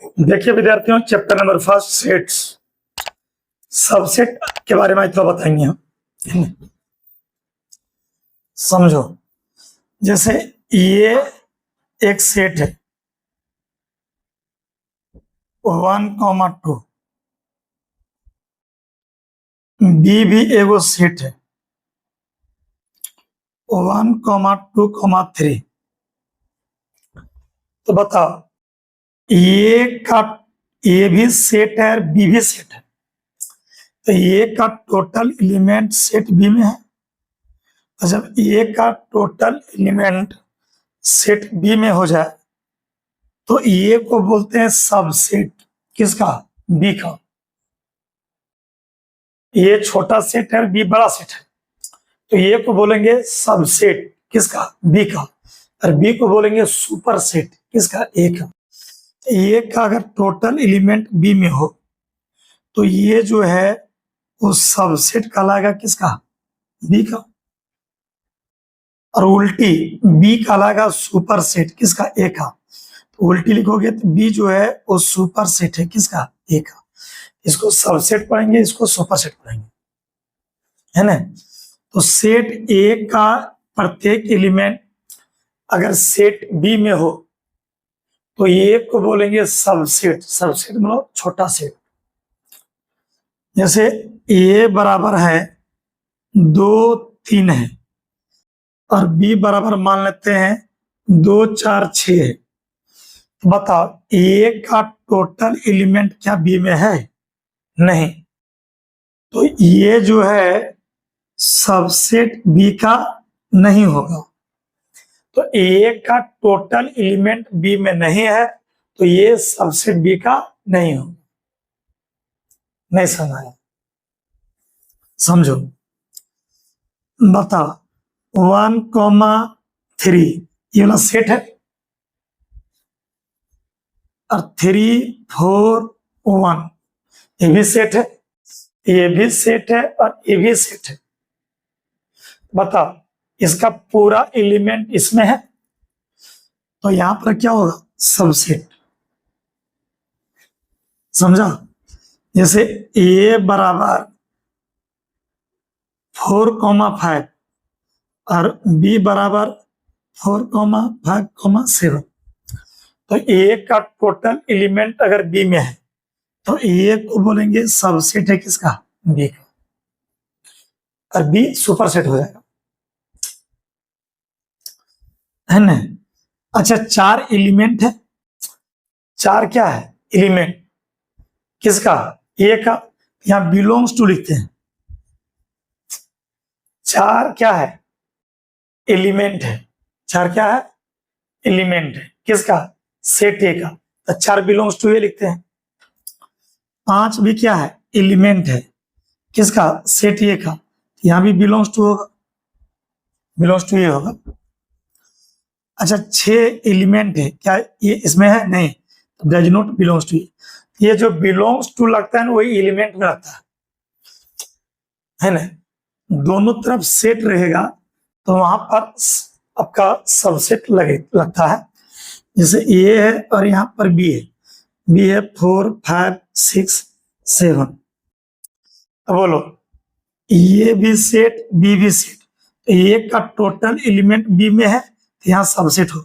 देखिए विद्यार्थियों, chapter number first sets, subset के बारे में थोड़ा बताएंगे हम। समझो, जैसे ये एक सेट है 1,2, बी भी एगो सेट है 1,2,3। तो बताओ, ये भी सेट है और बी भी सेट है, तो ये का टोटल एलिमेंट सेट बी में है। तो जब ये का टोटल एलिमेंट सेट बी में हो जाए तो ये को बोलते हैं सबसेट। किसका? बी का। ये छोटा सेट है और बी बड़ा सेट है, तो ये को बोलेंगे सबसेट। किसका? बी का। और बी को बोलेंगे सुपर सेट। किसका? ए का। ए का अगर टोटल एलिमेंट बी में हो तो ये जो है वो सबसेट कहलाएगा। किसका? बी का। और उल्टी बी कहलाएगा सुपर सेट। किसका? ए का। तो उल्टी लिखोगे तो बी जो है वो सुपर सेट है। किसका? ए का। इसको सबसेट पढ़ेंगे, इसको सुपर सेट पढ़ेंगे, है ना। तो सेट ए का प्रत्येक एलिमेंट अगर सेट बी में हो तो ये को बोलेंगे सबसेट। सबसेट मतलब छोटा सेट। जैसे ए बराबर है 2, 3 है और बी बराबर मान लेते हैं 2, 4, 6 है। तो बताओ, ए का टोटल एलिमेंट क्या बी में है? नहीं। तो ये जो है सबसेट बी का नहीं होगा। तो ए का टोटल एलिमेंट बी में नहीं है तो ये सबसेट बी का नहीं होगा। नहीं समझाया? समझो, बताओ 1,3 ये वाला सेट है और 3, 4, 1 ये भी सेट है, ये भी सेट है और ये भी सेट है। बताओ, इसका पूरा एलिमेंट इसमें है तो यहां पर क्या होगा? सबसेट। समझा? जैसे ए बराबर 4,5 और बी बराबर 4,5,7। तो ए का टोटल एलिमेंट अगर बी में है तो ए को बोलेंगे सबसेट है। किसका? बी का। और बी सुपर सेट हो जाएगा, है ना। अच्छा, 4 एलिमेंट है। 4 क्या है? एलिमेंट। किसका? ए का। यहां बिलोंग्स टू लिखते हैं। 4 क्या है? एलिमेंट है। 4 क्या है? एलिमेंट है। किसका? सेट ए का। तो 4 बिलोंग्स टू ए लिखते हैं। 5 भी क्या है? एलिमेंट है। किसका? सेट ए का। यहां भी बिलोंग्स टू होगा, बिलोंग्स टू ए होगा। अच्छा, 6 एलिमेंट है। क्या ये इसमें है? नहीं, डज नॉट बिलोंग्स टू ए। ये जो बिलोंग्स टू लगता है ना वही एलिमेंट में लगता है ना। दोनों तरफ सेट रहेगा तो वहां पर आपका सबसेट लगता है। जैसे ए है और यहाँ पर बी है। बी है 4, 5, 6, 7। तो बोलो, ये भी सेट, बी भी सेट। तो ए का टोटल एलिमेंट बी में है तो यहाँ सबसेट हो।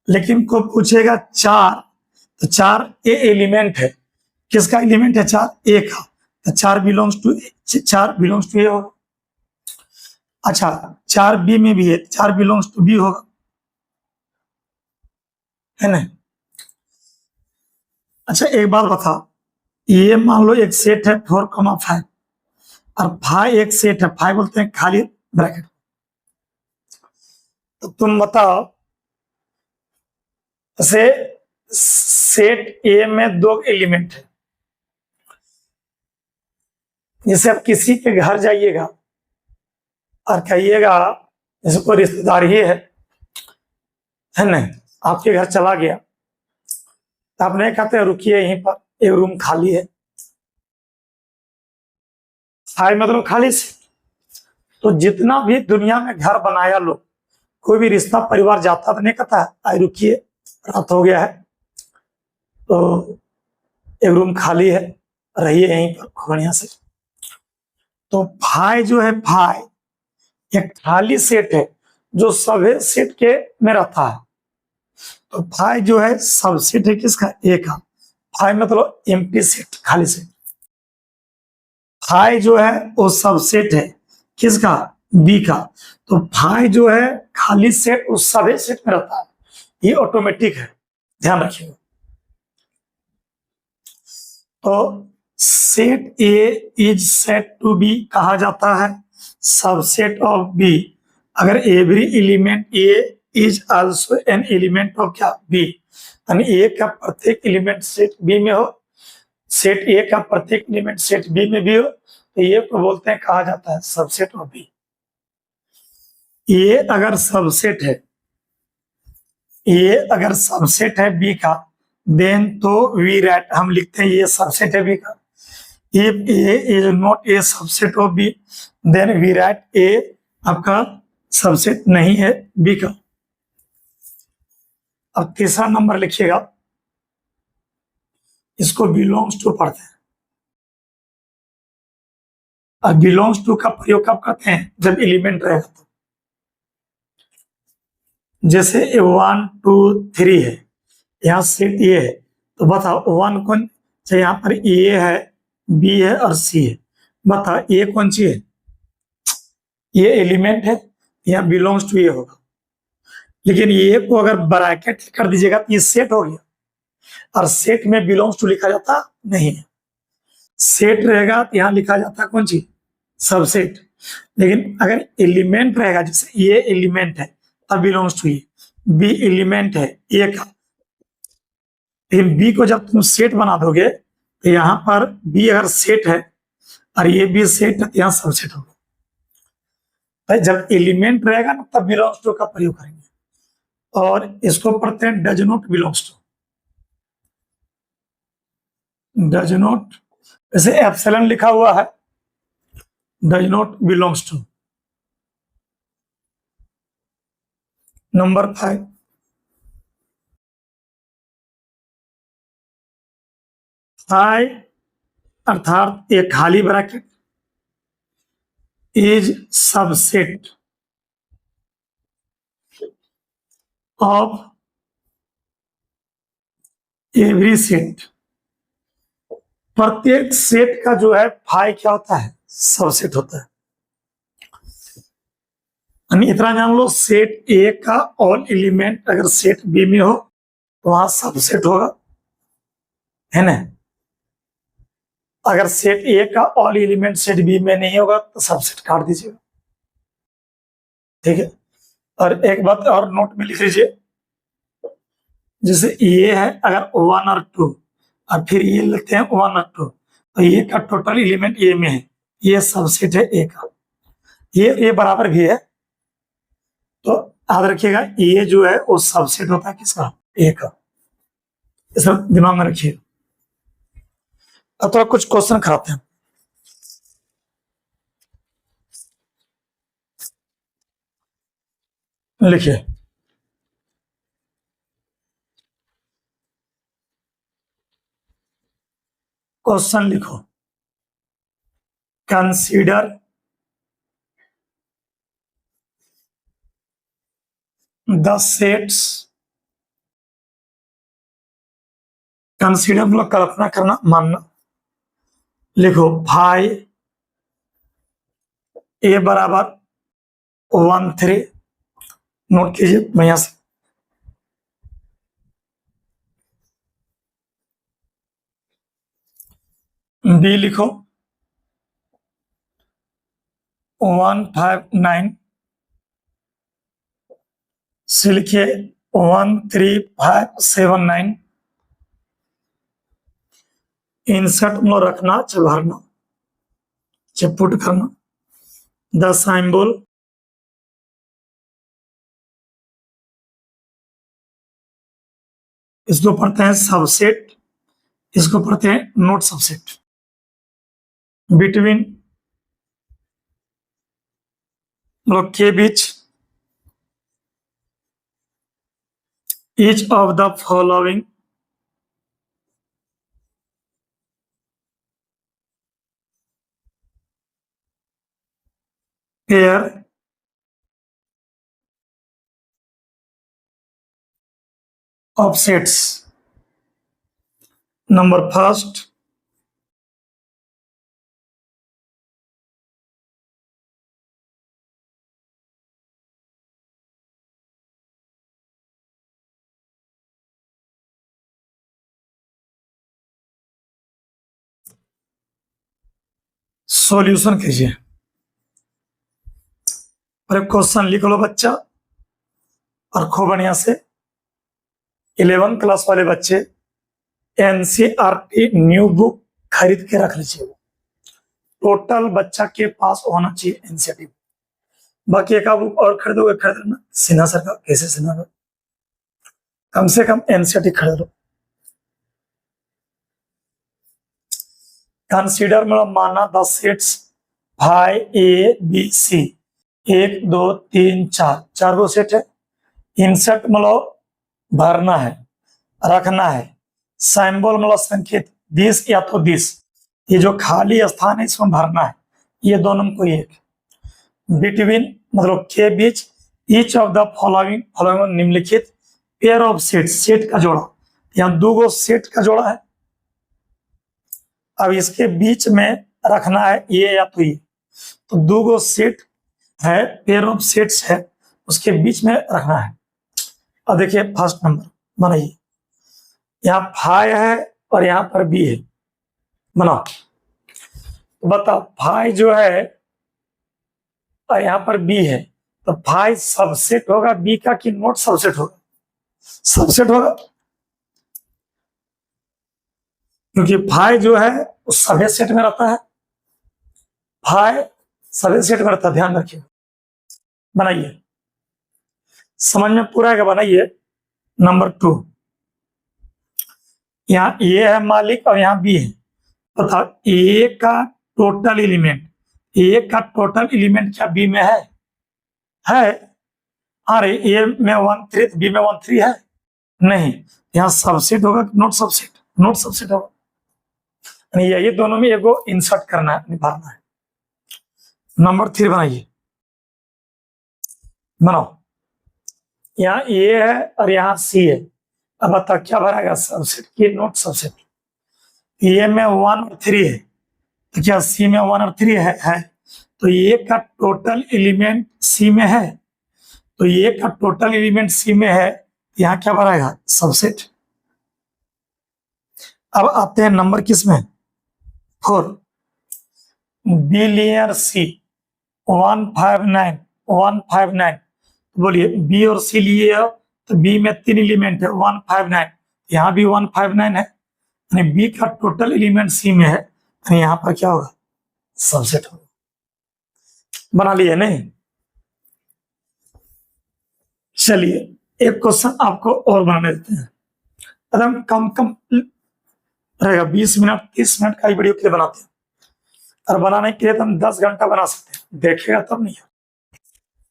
लेकिन को पूछेगा 4, तो 4 ए एलिमेंट है। किसका एलिमेंट है? 4 ए का। तो 4 बिलोंग्स टू ए होगा। अच्छा, 4 बी में भी है, 4 बिलोंग्स टू बी होगा, है ना। अच्छा, एक बात बता, ये मान लो एक सेट है 4,5 और 5 एक सेट है। 5 बोलते हैं खाली ब्रैकेट। तो तुम बताओ, जैसे सेट ए में 2 एलिमेंट है। जैसे आप किसी के घर जाइएगा और कहिएगा, जैसे कोई रिश्तेदार ही है ना, आपके घर चला गया तो आप नहीं कहते रुकिए यहीं पर, एक रूम खाली है। मतलब खाली से। तो जितना भी दुनिया में घर बनाया लोग, कोई भी रिश्ता परिवार जाता तो नहीं कहता है आई रुकिए रात हो गया है, तो एक रूम खाली है, रहिए यहीं पर बढ़िया से। तो फाई जो है, फाई एक खाली सेट है जो सभी सेट के में रहता है। तो फाई जो है सबसेट है किसका? ए का। फाई मतलब एम्प्टी सेट, खाली सेट। फाई जो है वो सबसेट है किसका? बी का। तो फाई जो है खाली सेट उस सभी सेट में रहता है, ये ऑटोमेटिक है, ध्यान रखिएगा। तो set A is set to B कहा जाता है सबसेट ऑफ बी अगर every element A is also an element of क्या? बी। यानी ए का प्रत्येक एलिमेंट सेट बी में हो, सेट ए का प्रत्येक एलिमेंट सेट बी में भी हो, तो ये को बोलते हैं, कहा जाता है सबसेट ऑफ बी। ये अगर सबसेट है, ये अगर सबसेट है बी का, देन तो वी राइट हम लिखते हैं ये सबसेट है बी का। If A is not a subset of B then we write A आपका सबसेट नहीं है बी का। अब तीसरा नंबर लिखिएगा, इसको बिलोंग्स टू पढ़ते हैं। अब बिलोंग्स टू का प्रयोग कब करते हैं? जब एलिमेंट रहेगा तो। जैसे 1 2 3 है, यहाँ सेट ए है, तो बताओ 1 कौन? चाहे यहाँ पर ए है, बी है और सी है, बताओ ए कौन सी है? ये एलिमेंट है, यहाँ बिलोंग्स टू ये होगा। लेकिन ये को अगर ब्रैकेट कर दीजिएगा तो ये सेट हो गया, और सेट में बिलोंग्स टू लिखा जाता नहीं है। सेट रहेगा तो यहाँ लिखा जाता कौन सी? सबसेट। लेकिन अगर एलिमेंट रहेगा, जैसे ये एलिमेंट है तब बिलोंग्स टू ये, बी एलिमेंट है ए का, लेकिन बी को जब तुम सेट बना दोगे तो यहाँ पर बी अगर सेट है और ये भी सेट है तो यहाँ सबसेट होगा। तो जब एलिमेंट रहेगा ना तब बिलोंग्स टू का प्रयोग करेंगे, और इसको पढ़ते हैं does not belongs to. Does not, जैसे एप्सिलॉन लिखा हुआ है, does not belongs to. Number 5, phi अर्थात एक खाली bracket is subset of every set. प्रत्येक सेट का जो है फाई क्या होता है? सबसेट होता है। इतना जान लो, सेट ए का ऑल एलिमेंट अगर सेट बी में हो तो वहां सबसेट होगा, है ना? अगर सेट ए का ऑल एलिमेंट सेट बी में नहीं होगा तो सबसेट काट दीजिएगा, ठीक है? और एक बात और नोट में लिख लीजिए, जैसे ये है अगर 1 और 2 और फिर ये लेते हैं 1 और 2, तो ये का टोटल एलिमेंट ए में है, ये सबसेट है ए का। ये बराबर भी है, तो याद रखिएगा ये जो है वो सबसेट होता है किसका? ए का। इसे दिमाग में रखिए। अब थोड़ा कुछ क्वेश्चन कराते हैं। लिखिए, क्वेश्चन लिखो। कंसीडर द सेट्स, कंसीडर मतलब कल्पना करना, मानना। लिखो फाई ए बराबर 1 3, नोट कीजिए मैं यहां से। बी लिखो 1 5 9, सी लिखिए 1 3 5 7 9। इंसर्ट मतलब रखना, भरना, पुट करना। द सिंबल, इसको पढ़ते हैं सबसेट, इसको पढ़ते हैं नोट सबसेट। बिटवीन मतलब के बीच, each of the following pair of sets. Number first, solution कीजिए। और क्वेश्चन लिख लो बच्चा, और खूब बढ़िया से 11 क्लास वाले बच्चे एनसीईआरटी न्यू बुक खरीद के रख लीजिए। टोटल बच्चा के पास होना चाहिए एनसीईआरटी। बाकी एक बुक और खरीदोगे खरीद लेना, सिन्हा सर का, कैसे सिन्हा का, कम से कम एनसीईआरटी खरीद लो। कंसीडर मतलब माना the sets phi A B C, 1 2 3 4, 4 गो सेट है। इंसर्ट मतलब भरना है, रखना है। सिंबल मतलब संकेत, दिस या तो दिस, ये जो खाली स्थान है इसमें भरना है। ये दोनों में कोई एक। बिटवीन मतलब के बीच, each of the following, following निम्नलिखित पेयर ऑफ सेट, सेट का जोड़ा। यहाँ 2 गो सेट का जोड़ा है। अब इसके बीच में रखना है ये या तो ये, तो 2 गो सेट है, पेयर ऑफ सेट्स है, उसके बीच में रखना है। अब देखिए फर्स्ट नंबर बनाइए। यहाँ फाई है और यहाँ पर बी है, बनाओ। तो बताओ फाई जो है और यहाँ पर बी है, तो फाई सबसेट होगा बी का कि नोट सबसेट होगा? सबसेट होगा, क्योंकि फाई जो है वो सभी सेट में रहता है। फाई सभी सेट में रहता है, ध्यान रखिए। बनाइए, समझ में पूरा है, बनाइए। नंबर 2, यहाँ ए है मालिक और यहाँ बी है। बताओ ए का टोटल एलिमेंट, ए का टोटल एलिमेंट क्या बी में है? अरे ए में 1 3, बी में 1 3 है नहीं। यहाँ सबसेट होगा कि नोट सबसेट? नोट सबसेट होगा। ये दोनों में एगो इंसर्ट करना है, भरना है। नंबर 3 बनाइए, बनाओ। यहाँ ए है और यहाँ सी है। अब बताओ क्या भराएगा, सबसेट की नोट सबसेट? ए में 1 और 3 है, तो क्या सी में 1 और 3 है? तो ए का टोटल एलिमेंट सी में है, तो ए का टोटल एलिमेंट सी में है, यहाँ क्या भराएगा, सबसेट। अब आते हैं नंबर किस में, 4, बिलियन सी 159 159। बोलिए बी और सी लिए हो, तो बी में 3 एलिमेंट है, 159, यहाँ भी 159 है, यानी बी का टोटल एलिमेंट सी में है, यानी यहाँ पर क्या होगा, सबसेट होगा। बना लिए नहीं? चलिए एक क्वेश्चन आपको और बनाने देते हैं, एकदम कम रहेगा, 20 मिनट 30 मिनट का ही वीडियो के लिए बनाते हैं। और बनाने के लिए तो हम 10 घंटा बना सकते हैं, देखेगा तब नहीं।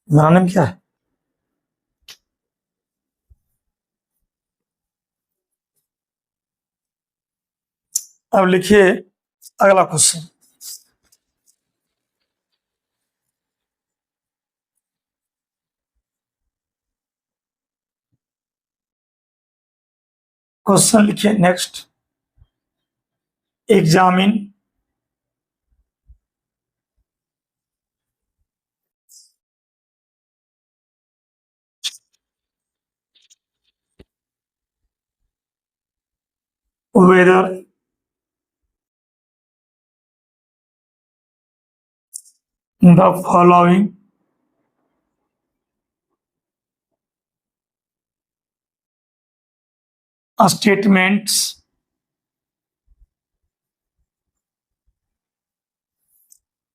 बनाने में क्या है, अब लिखिए अगला क्वेश्चन। क्वेश्चन लिखिए next, examine whether the following statements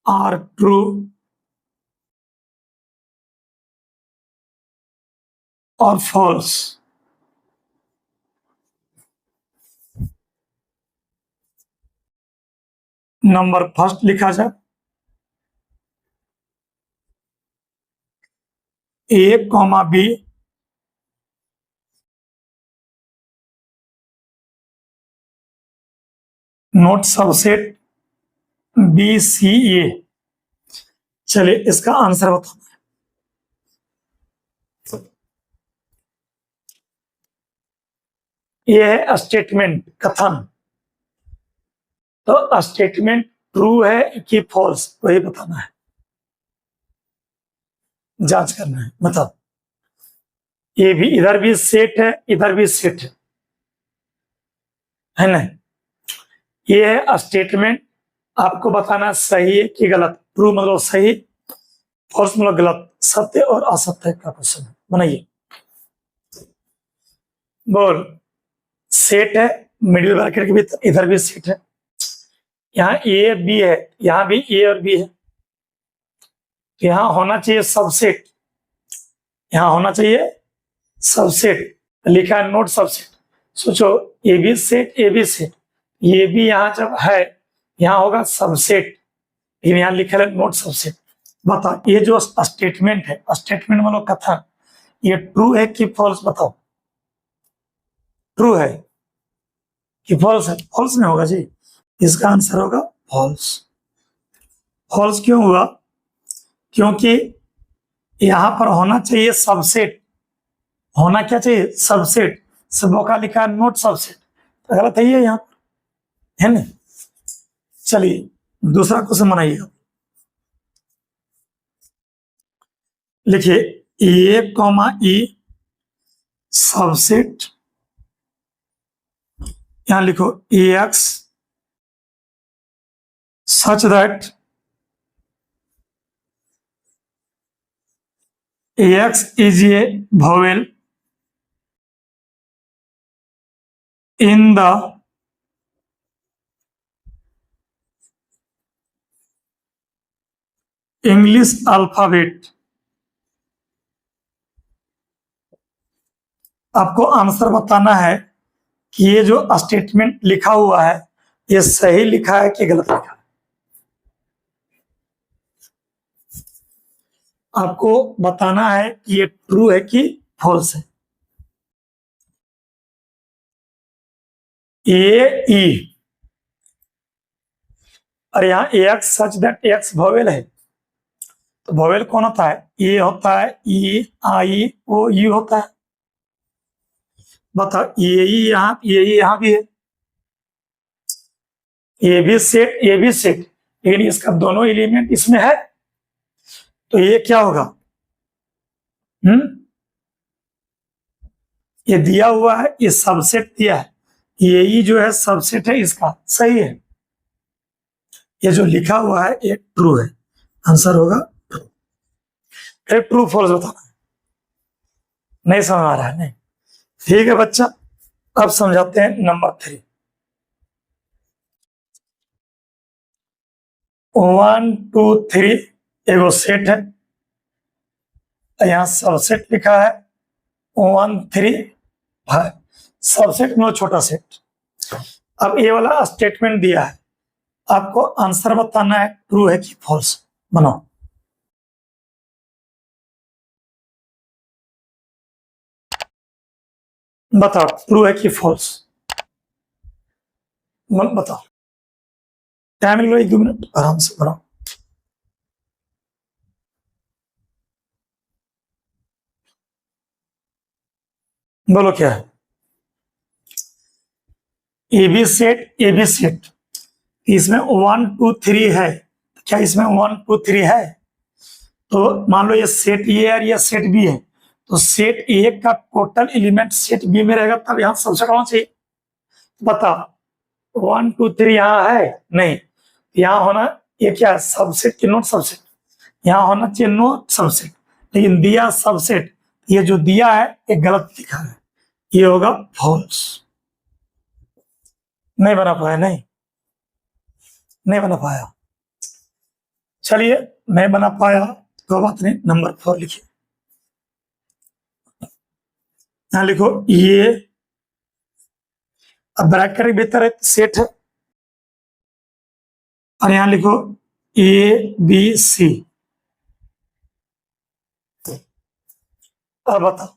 are true or false। Number first लिखा जाए, A comma B not subset B C A. चलिए इसका आंसर बताओ। ये है स्टेटमेंट, कथन। तो स्टेटमेंट ट्रू है कि फॉल्स, वही बताना है, जांच करना है। बताओ। ये भी, इधर भी सेट है, इधर भी सेट है ना। ये है स्टेटमेंट, आपको बताना सही है कि गलत। ट्रू मतलब सही, फॉल्स मतलब गलत, सत्य और असत्य का क्वेश्चन है। बनाइए। बोल। सेट है, मिडिल ब्रैकेट के भीतर, इधर भी सेट है। यहाँ ए बी है, यहाँ भी ए और बी है, तो यहाँ होना चाहिए सबसेट, यहाँ होना चाहिए सबसेट। लिखा है नोट सबसेट। सोचो, A B set, A B set, ये भी यहाँ जब है, यहाँ होगा सबसेट, लेकिन यहाँ लिखा है नोट सबसेट। बताओ, ये जो स्टेटमेंट है, स्टेटमेंट मतलब कथन, ये ट्रू है कि फॉल्स? बताओ। ट्रू है कि फॉल्स है? फॉल्स नहीं होगा जी, इसका आंसर होगा फॉल्स। फॉल्स क्यों हुआ? क्योंकि यहां पर होना चाहिए सबसेट। होना क्या चाहिए? सबसेट। सबों का लिखा है नोट सबसेट, तो गलत है ये यहाँ पर, है ना। चलिए दूसरा क्वेश्चन बनाइएगा। लिखिए ए कॉमा ई सबसेट, यहां लिखो A X such that AX is a vowel in the English alphabet। आपको आंसर बताना है कि ये जो स्टेटमेंट लिखा हुआ है, ये सही लिखा है कि गलत लिखा है। आपको बताना है कि ये ट्रू है कि फॉल्स है। ए ई, और यहाँ x such that x vowel है, तो वोवेल कौन होता है? ए होता है, ई आई ओ यू होता है। बताओ, ये यहाँ भी है, ये भी सेट, ये भी सेट, लेकिन इसका दोनों एलिमेंट इसमें है, तो ये क्या होगा? ये दिया हुआ है, ये सबसेट दिया है, ये जो है सबसेट है इसका, सही है। ये जो लिखा हुआ है ये ट्रू है, आंसर होगा ट्रू। ट्रू फॉल्स बताना है। नहीं समझ आ रहा है? नहीं, ठीक है बच्चा, अब समझाते हैं नंबर 3। 1 2 3 एगो सेट है, यहाँ सबसेट लिखा है 1 3 5, सबसेट में छोटा सेट। अब ये वाला स्टेटमेंट दिया है, आपको आंसर बताना है ट्रू है कि फॉल्स। बनाओ। बताओ ट्रू है कि फॉल्स, बताओ। टाइम लो 1 2 मिनट, आराम से बनाओ। बोलो क्या है? ए बी सेट, इसमें 1 2 3 है, क्या इसमें 1 2 3 है? तो मान लो ये सेट ए और ये सेट बी है, तो सेट ए का टोटल एलिमेंट सेट बी में रहेगा, तब यहाँ सबसेट होना चाहिए। बताओ 1 2 3 यहाँ है नहीं, यहाँ होना, ये क्या है? सबसेट की नोट सबसेट, यहाँ होना चाहिए नोट सबसेट, लेकिन दिया सबसेट, ये जो दिया है ये गलत लिखा है, ये होगा फॉल्स। नहीं बना पाया? नहीं, नहीं बना पाया। चलिए, नहीं बना पाया तो बात नहीं, नंबर 4 लिखिए। यहां लिखो ये, अब ब्रैकेट के भीतर एक सेट है, और यहां लिखो ए बी सी। अब बताओ,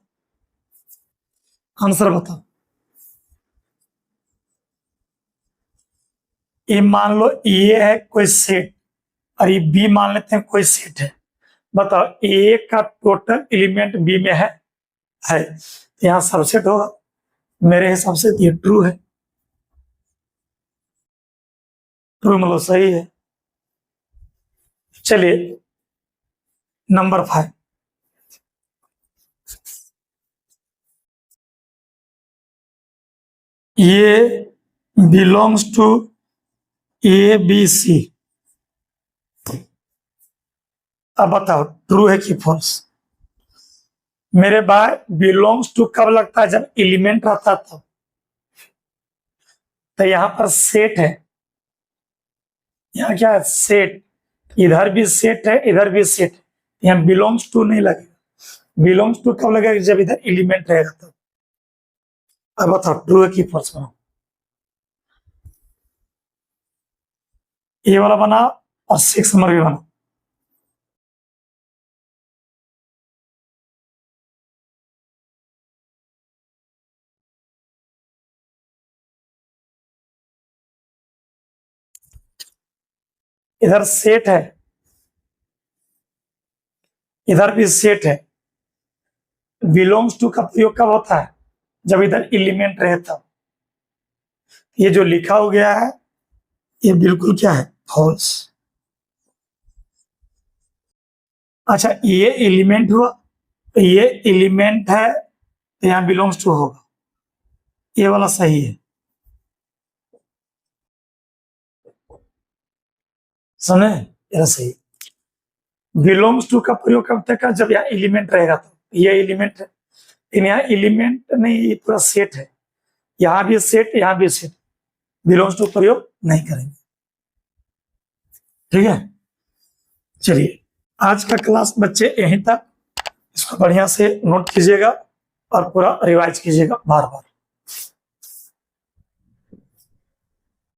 आंसर बताओ। ये मान लो ये है कोई सेट, और ये बी मान लेते हैं कोई सेट है। बताओ ए का टोटल एलिमेंट बी में है यहाँ सबसेट होगा, मेरे हिसाब से ये ट्रू है। ट्रू मतलब सही है। चलिए नंबर 5, ये belongs to A B C. अब बताओ ट्रू है कि फॉल्स। मेरे भाई बिलोंग्स टू कब लगता है? जब एलिमेंट रहता तब। तो यहां पर सेट है, यहाँ क्या है? सेट। इधर भी सेट है, इधर भी सेट है, यहाँ बिलोंग्स टू नहीं लगेगा। बिलोंग्स टू कब लगेगा? जब इधर एलिमेंट रहेगा तब। अब बताओ ट्रू है कि फॉल्स बनाओ। ये वाला बना और 6 नंबर भी बना। इधर सेट है, इधर भी सेट है। बिलोंग्स टू का प्रयोग कब होता है? जब इधर एलिमेंट रहे तब। ये जो लिखा हो गया है ये बिल्कुल क्या है? फॉल्स। अच्छा ये एलिमेंट हुआ, तो ये एलिमेंट है तो यहां बिलोंग्स टू होगा, ये वाला सही है। समझे? ये सही। बिलोंग्स टू का प्रयोग कब तक का? जब यहाँ एलिमेंट रहेगा तो। ये एलिमेंट है, लेकिन यहाँ एलिमेंट नहीं, ये पूरा सेट है। यहां भी सेट, यहां भी सेट, बिलोंग्स टू प्रयोग नहीं करेंगे। ठीक है, चलिए आज का क्लास बच्चे यहीं तक। इसको बढ़िया से नोट कीजिएगा और पूरा रिवाइज कीजिएगा बार बार।